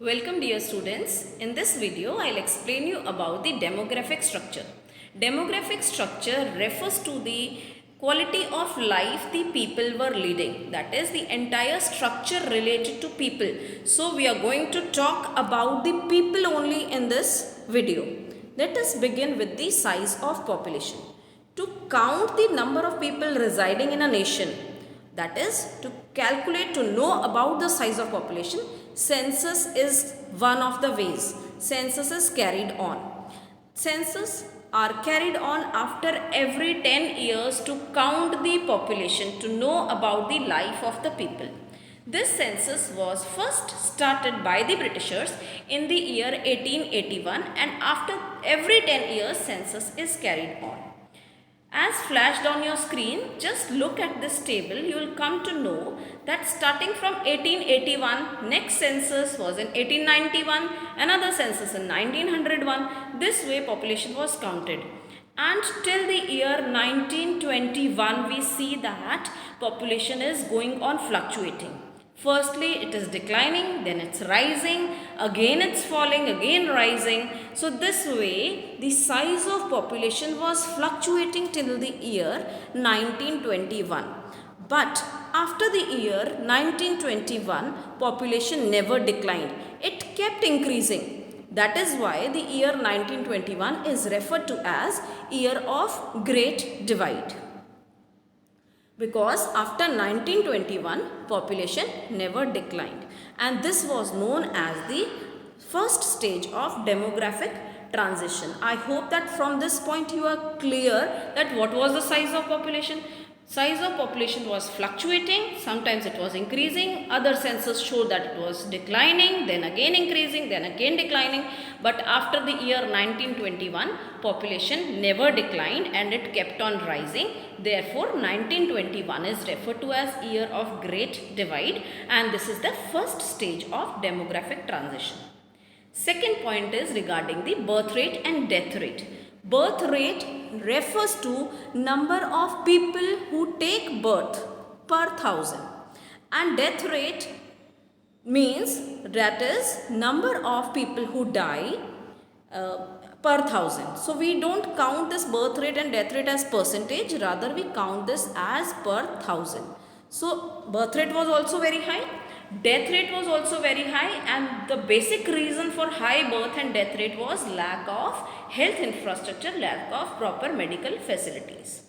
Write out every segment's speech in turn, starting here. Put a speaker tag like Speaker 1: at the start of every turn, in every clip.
Speaker 1: Welcome dear students. In this video, I'll explain you about the demographic structure. Demographic structure refers to the quality of life the people were leading. That is the entire structure related to people. So we are going to talk about the people only in this video. Let us begin with the size of population. To count the number of people residing in a nation, that is to calculate, to know about the size of population, census is one of the ways. Census is carried on. Census are carried on after every 10 years to count the population, to know about the life of the people. This census was first started by the Britishers in the year 1881, and after every 10 years census is carried on. As flashed on your screen, just look at this table. You will come to know that starting from 1881, next census was in 1891, another census in 1901. This way population was counted. And till the year 1921, we see that population is going on fluctuating. Firstly, it is declining, then it's rising, again it's falling, again rising. So this way, the size of population was fluctuating till the year 1921. But after the year 1921, population never declined. It kept increasing. That is why the year 1921 is referred to as year of Great Divide. Because after 1921, population never declined, and this was known as the first stage of demographic transition. I hope that from this point you are clear that what was the size of population. Size of population was fluctuating, sometimes it was increasing, other census showed that it was declining, then again increasing, then again declining. But after the year 1921, population never declined and it kept on rising. Therefore, 1921 is referred to as year of Great Divide, and this is the first stage of demographic transition. Second point is regarding the birth rate and death rate. Birth rate refers to number of people who take birth per thousand, and death rate means that is number of people who die per thousand. So we don't count this birth rate and death rate as percentage, rather we count this as per thousand. So birth rate was also very high, death rate was also very high, and the basic reason for high birth and death rate was lack of health infrastructure, lack of proper medical facilities.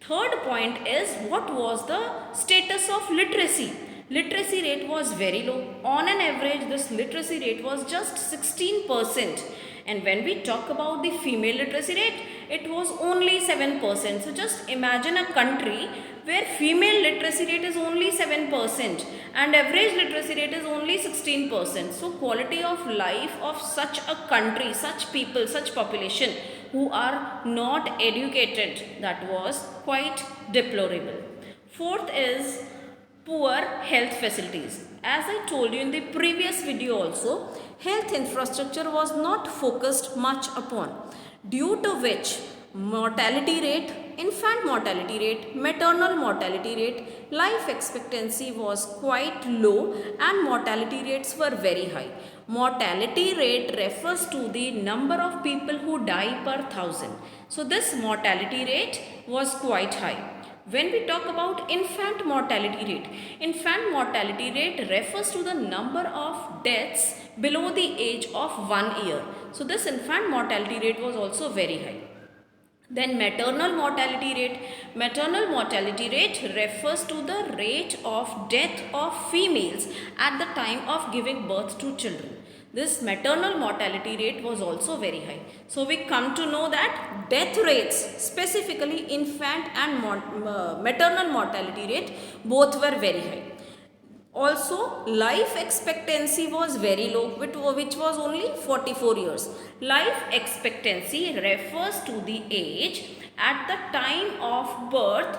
Speaker 1: Third point is, what was the status of literacy? Literacy rate was very low. On an average, this literacy rate was just 16%. And when we talk about the female literacy rate, it was only 7%. So just imagine a country where female literacy rate is only 7% and average literacy rate is only 16%. So quality of life of such a country, such people, such population who are not educated, that was quite deplorable. Fourth is poor health facilities. As I told you in the previous video also, health infrastructure was not focused much upon, due to which mortality rate, infant mortality rate, maternal mortality rate, life expectancy was quite low and mortality rates were very high. Mortality rate refers to the number of people who die per thousand. So this mortality rate was quite high. When we talk about infant mortality rate refers to the number of deaths below the age of 1 year. So this infant mortality rate was also very high. Then maternal mortality rate refers to the rate of death of females at the time of giving birth to children. This maternal mortality rate was also very high. So we come to know that death rates, specifically infant and maternal mortality rate, both were very high. Also, life expectancy was very low, which was only 44 years. Life expectancy refers to the age at the time of birth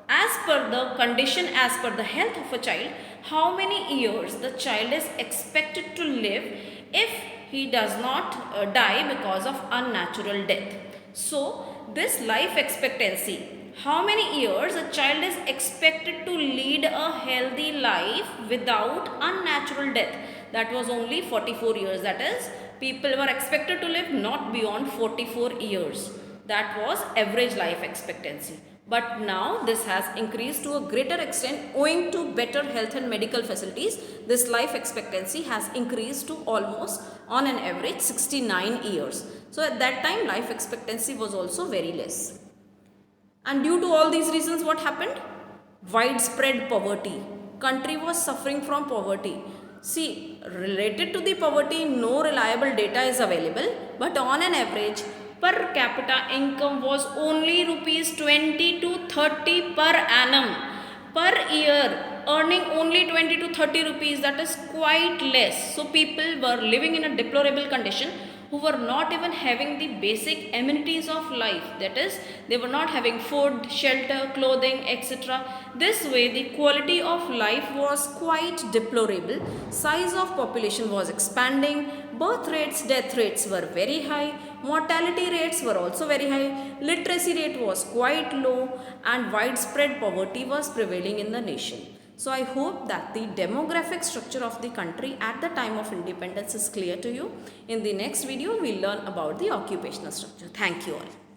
Speaker 1: as per the condition, as per the health of a child, how many years the child is expected to live if he does not die because of unnatural death. So, this life expectancy how many years a child is expected to lead a healthy life without unnatural death? That was only 44 years. That is, people were expected to live not beyond 44 years. That was average life expectancy. But now this has increased to a greater extent owing to better health and medical facilities. This life expectancy has increased to almost on an average 69 years. So at that time life expectancy was also very less. And due to all these reasons, what happened? Widespread poverty. Country was suffering from poverty. See, related to the poverty, no reliable data is available, but on an average, per capita income was only rupees 20 to 30 per annum. Per year, earning only 20 to 30 rupees, that is quite less. So people were living in a deplorable condition, who were not even having the basic amenities of life. That is, they were not having food, shelter, clothing, etc. This way, the quality of life was quite deplorable. Size of population was expanding. Birth rates, death rates were very high. Mortality rates were also very high. Literacy rate was quite low, and widespread poverty was prevailing in the nation. So I hope that the demographic structure of the country at the time of independence is clear to you. In the next video, we'll learn about the occupational structure. Thank you all.